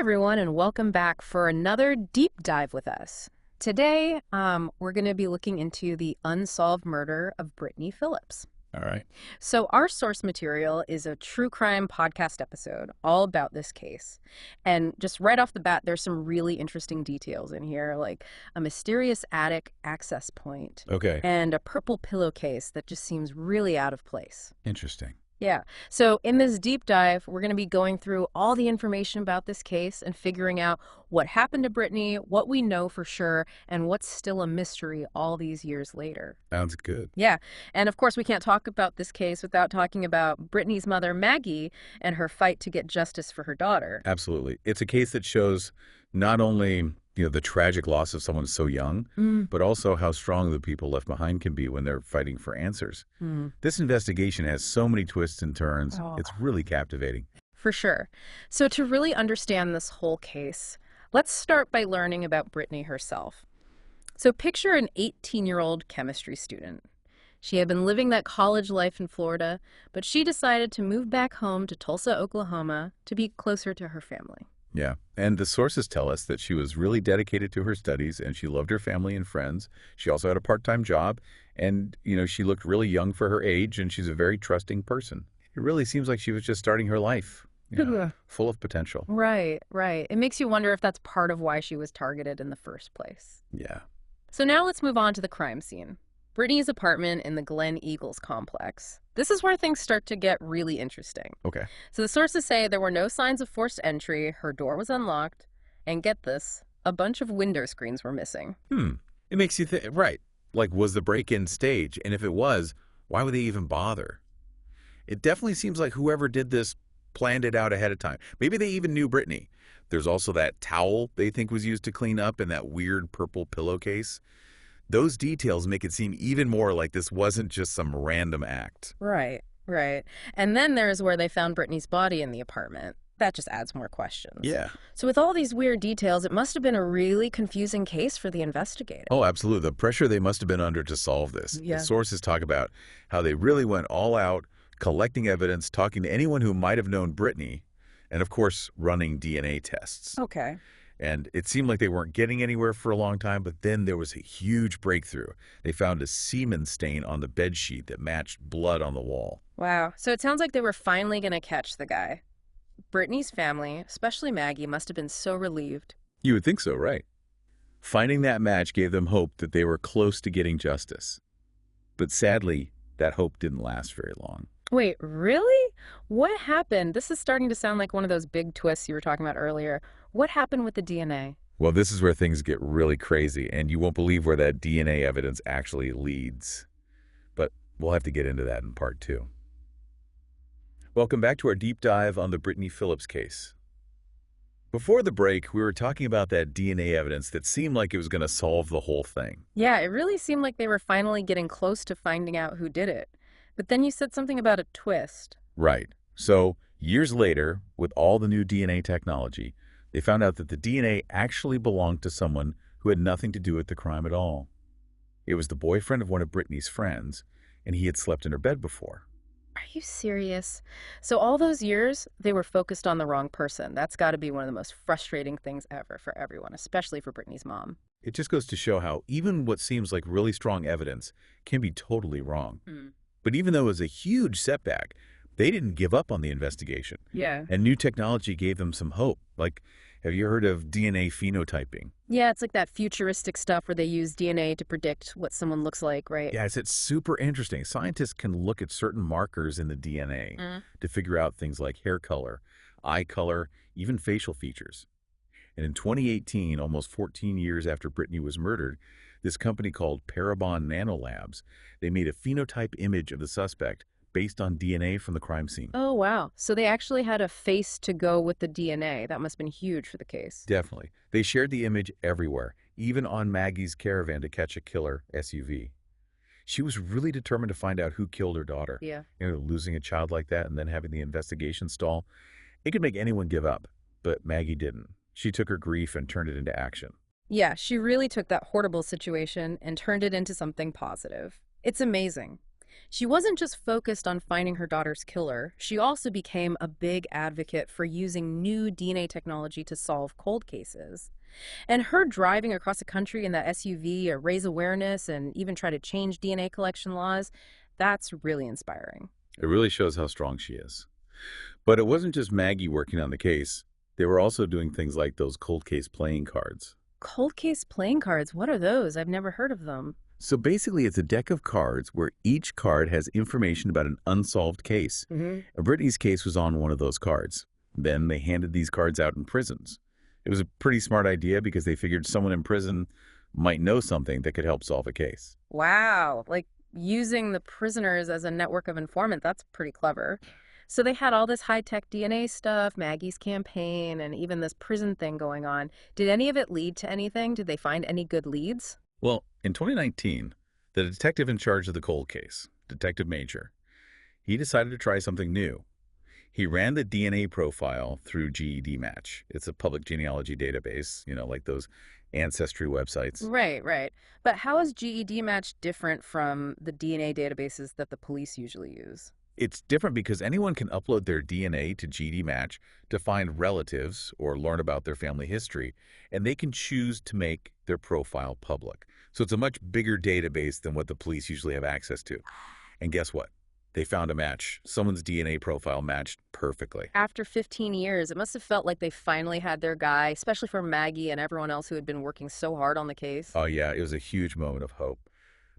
everyone, and welcome back for another deep dive with us. Today, we're going to be looking into the unsolved murder of Britney Phillips. All right. So our source material is a true crime podcast episode all about this case. And just right off the bat, there's some really interesting details in here, like a mysterious attic access point Okay. and a purple pillowcase that just seems really out of place. Interesting. Yeah. So in this deep dive, we're going to be going through all the information about this case and figuring out what happened to Britney, what we know for sure, and what's still a mystery all these years later. Sounds good. Yeah. And of course, we can't talk about this case without talking about Britney's mother, Maggie, and her fight to get justice for her daughter. Absolutely. It's a case that shows not only, the tragic loss of someone so young, but also how strong the people left behind can be when they're fighting for answers. This investigation has so many twists and turns. Oh. It's really captivating. For sure. So to really understand this whole case, let's start by learning about Britney herself. So picture an 18-year-old chemistry student. She had been living that college life in Florida, but she decided to move back home to Tulsa, Oklahoma, to be closer to her family. Yeah. And the sources tell us that she was really dedicated to her studies and she loved her family and friends. She also had a part-time job and, she looked really young for her age and she's a very trusting person. It really seems like she was just starting her life, full of potential. Right, right. It makes you wonder if that's part of why she was targeted in the first place. Yeah. So now let's move on to the crime scene. Britney's apartment in the Glen Eagles complex. This is where things start to get really interesting. Okay. So the sources say there were no signs of forced entry, her door was unlocked, and get this, a bunch of window screens were missing. It makes you think, right, like was the break-in staged? And if it was, why would they even bother? It definitely seems like whoever did this planned it out ahead of time. Maybe they even knew Britney. There's also that towel they think was used to clean up and that weird purple pillowcase. Those details make it seem even more like this wasn't just some random act. Right, right. And then there's where they found Britney's body in the apartment. That just adds more questions. Yeah. So with all these weird details, it must have been a really confusing case for the investigators. Oh, absolutely. The pressure they must have been under to solve this. Yeah. The sources talk about how they really went all out, collecting evidence, talking to anyone who might have known Britney, and of course, running DNA tests. Okay. And it seemed like they weren't getting anywhere for a long time, but then there was a huge breakthrough. They found a semen stain on the bedsheet that matched blood on the wall. Wow. So it sounds like they were finally going to catch the guy. Britney's family, especially Maggie, must have been so relieved. You would think so, right? Finding that match gave them hope that they were close to getting justice. But sadly, that hope didn't last very long. Wait, really? What happened? This is starting to sound like one of those big twists you were talking about earlier. What happened with the DNA? Well, this is where things get really crazy, and you won't believe where that DNA evidence actually leads. But we'll have to get into that in part 2. Welcome back to our deep dive on the Britney Phillips case. Before the break, we were talking about that DNA evidence that seemed like it was going to solve the whole thing. Yeah, it really seemed like they were finally getting close to finding out who did it. But then you said something about a twist. Right. So, years later, with all the new DNA technology, they found out that the DNA actually belonged to someone who had nothing to do with the crime at all. It was the boyfriend of one of Britney's friends, and he had slept in her bed before. Are you serious? So all those years, they were focused on the wrong person. That's got to be one of the most frustrating things ever for everyone, especially for Britney's mom. It just goes to show how even what seems like really strong evidence can be totally wrong. But even though it was a huge setback, they didn't give up on the investigation. Yeah. And new technology gave them some hope. Like, have you heard of DNA phenotyping? Yeah, it's like that futuristic stuff where they use DNA to predict what someone looks like, right? Yeah, it's super interesting. Scientists can look at certain markers in the DNA to figure out things like hair color, eye color, even facial features. And in 2018, almost 14 years after Britney was murdered, this company called Parabon Nanolabs, they made a phenotype image of the suspect based on DNA from the crime scene. Oh, wow. So they actually had a face to go with the DNA. That must have been huge for the case. Definitely. They shared the image everywhere, even on Maggie's Caravan to Catch a Killer SUV. She was really determined to find out who killed her daughter. Yeah. Losing a child like that and then having the investigation stall, it could make anyone give up, but Maggie didn't. She took her grief and turned it into action. Yeah, she really took that horrible situation and turned it into something positive. It's amazing. She wasn't just focused on finding her daughter's killer, she also became a big advocate for using new DNA technology to solve cold cases. And her driving across the country in that SUV to raise awareness and even try to change DNA collection laws, that's really inspiring. It really shows how strong she is. But it wasn't just Maggie working on the case. They were also doing things like those cold case playing cards. Cold case playing cards, what are those? I've never heard of them. So basically, it's a deck of cards where each card has information about an unsolved case. Hmm. Britney's case was on one of those cards. Then they handed these cards out in prisons. It was a pretty smart idea because they figured someone in prison might know something that could help solve a case. Wow, like using the prisoners as a network of informant, that's pretty clever. So they had all this high-tech DNA stuff, Maggie's campaign, and even this prison thing going on. Did any of it lead to anything? Did they find any good leads? Well, in 2019, the detective in charge of the cold case, Detective Major, he decided to try something new. He ran the DNA profile through GED Match. It's a public genealogy database, like those ancestry websites. Right, right. But how is GED match different from the DNA databases that the police usually use? It's different because anyone can upload their DNA to GD Match to find relatives or learn about their family history, and they can choose to make their profile public. So it's a much bigger database than what the police usually have access to. And guess what? They found a match. Someone's DNA profile matched perfectly. After 15 years, it must have felt like they finally had their guy, especially for Maggie and everyone else who had been working so hard on the case. Oh, yeah, it was a huge moment of hope.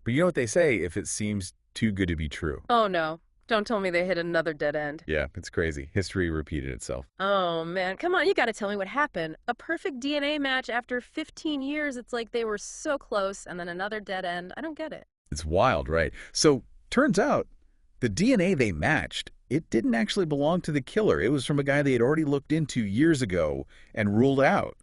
But you know what they say, if it seems too good to be true. Oh no. Don't tell me they hit another dead end. Yeah, it's crazy. History repeated itself. Oh man, come on, you gotta tell me what happened. A perfect DNA match after 15 years, it's like they were so close, and then another dead end. I don't get it. It's wild, right? So, turns out, the DNA they matched, it didn't actually belong to the killer. It was from a guy they had already looked into years ago and ruled out.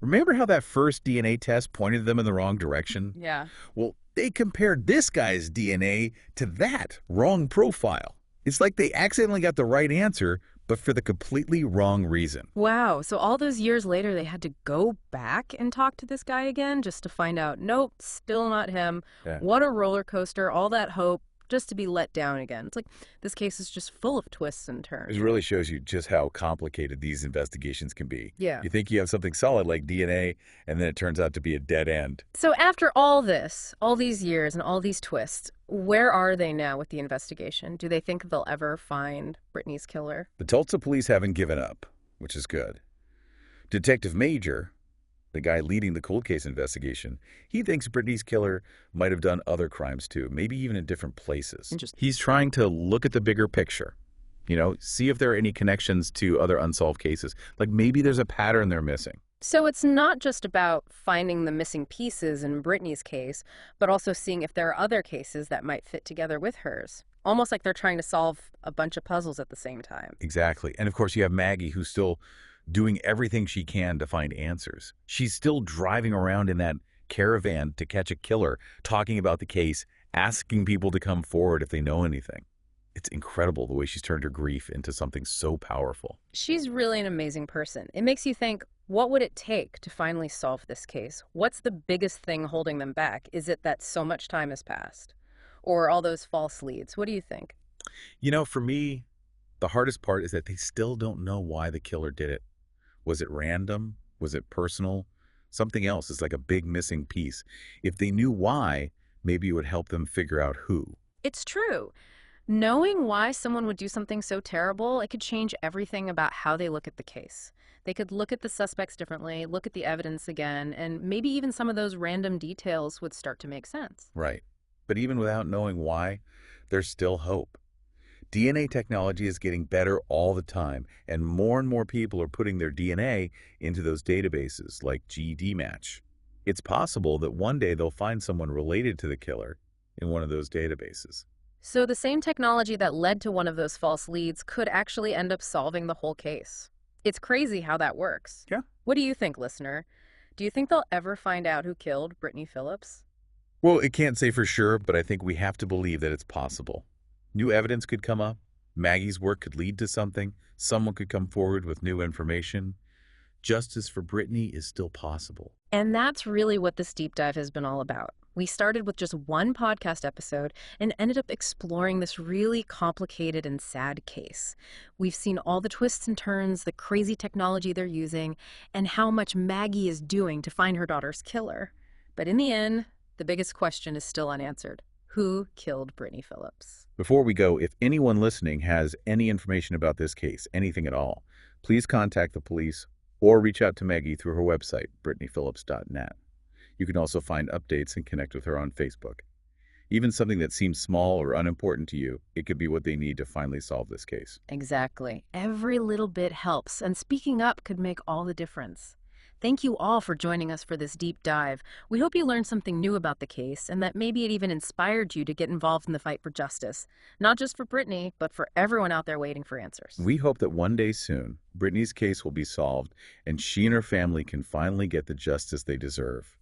Remember how that first DNA test pointed them in the wrong direction? Yeah. Well, they compared this guy's DNA to that wrong profile. It's like they accidentally got the right answer, but for the completely wrong reason. Wow, so all those years later, they had to go back and talk to this guy again just to find out, nope, still not him. Yeah. What a roller coaster, all that hope, just to be let down again. It's like this case is just full of twists and turns. It really shows you just how complicated these investigations can be. Yeah. You think you have something solid like DNA, and then it turns out to be a dead end. So after all this, all these years and all these twists, where are they now with the investigation? Do they think they'll ever find Britney's killer? The Tulsa police haven't given up, which is good. Detective Major, the guy leading the cold case investigation, he thinks Britney's killer might have done other crimes too, maybe even in different places. Interesting. He's trying to look at the bigger picture, see if there are any connections to other unsolved cases. Like maybe there's a pattern they're missing. So it's not just about finding the missing pieces in Britney's case, but also seeing if there are other cases that might fit together with hers. Almost like they're trying to solve a bunch of puzzles at the same time. Exactly. And of course you have Maggie, who's still doing everything she can to find answers. She's still driving around in that caravan to catch a killer, talking about the case, asking people to come forward if they know anything. It's incredible the way she's turned her grief into something so powerful. She's really an amazing person. It makes you think, what would it take to finally solve this case? What's the biggest thing holding them back? Is it that so much time has passed? Or all those false leads? What do you think? For me, the hardest part is that they still don't know why the killer did it. Was it random? Was it personal? Something else is like a big missing piece. If they knew why, maybe it would help them figure out who. It's true. Knowing why someone would do something so terrible, it could change everything about how they look at the case. They could look at the suspects differently, look at the evidence again, and maybe even some of those random details would start to make sense. Right. But even without knowing why, there's still hope. DNA technology is getting better all the time, and more people are putting their DNA into those databases like GED Match. It's possible that one day they'll find someone related to the killer in one of those databases. So the same technology that led to one of those false leads could actually end up solving the whole case. It's crazy how that works. Yeah. What do you think, listener? Do you think they'll ever find out who killed Britney Phillips? Well, it can't say for sure, but I think we have to believe that it's possible. New evidence could come up. Maggie's work could lead to something. Someone could come forward with new information. Justice for Britney is still possible. And that's really what this deep dive has been all about. We started with just one podcast episode and ended up exploring this really complicated and sad case. We've seen all the twists and turns, the crazy technology they're using, and how much Maggie is doing to find her daughter's killer. But in the end, the biggest question is still unanswered. Who killed Britney Phillips? Before we go, if anyone listening has any information about this case, anything at all, please contact the police or reach out to Maggie through her website, BritneyPhillips.net. You can also find updates and connect with her on Facebook. Even something that seems small or unimportant to you, it could be what they need to finally solve this case. Exactly. Every little bit helps, and speaking up could make all the difference. Thank you all for joining us for this deep dive. We hope you learned something new about the case and that maybe it even inspired you to get involved in the fight for justice, not just for Britney, but for everyone out there waiting for answers. We hope that one day soon, Britney's case will be solved and she and her family can finally get the justice they deserve.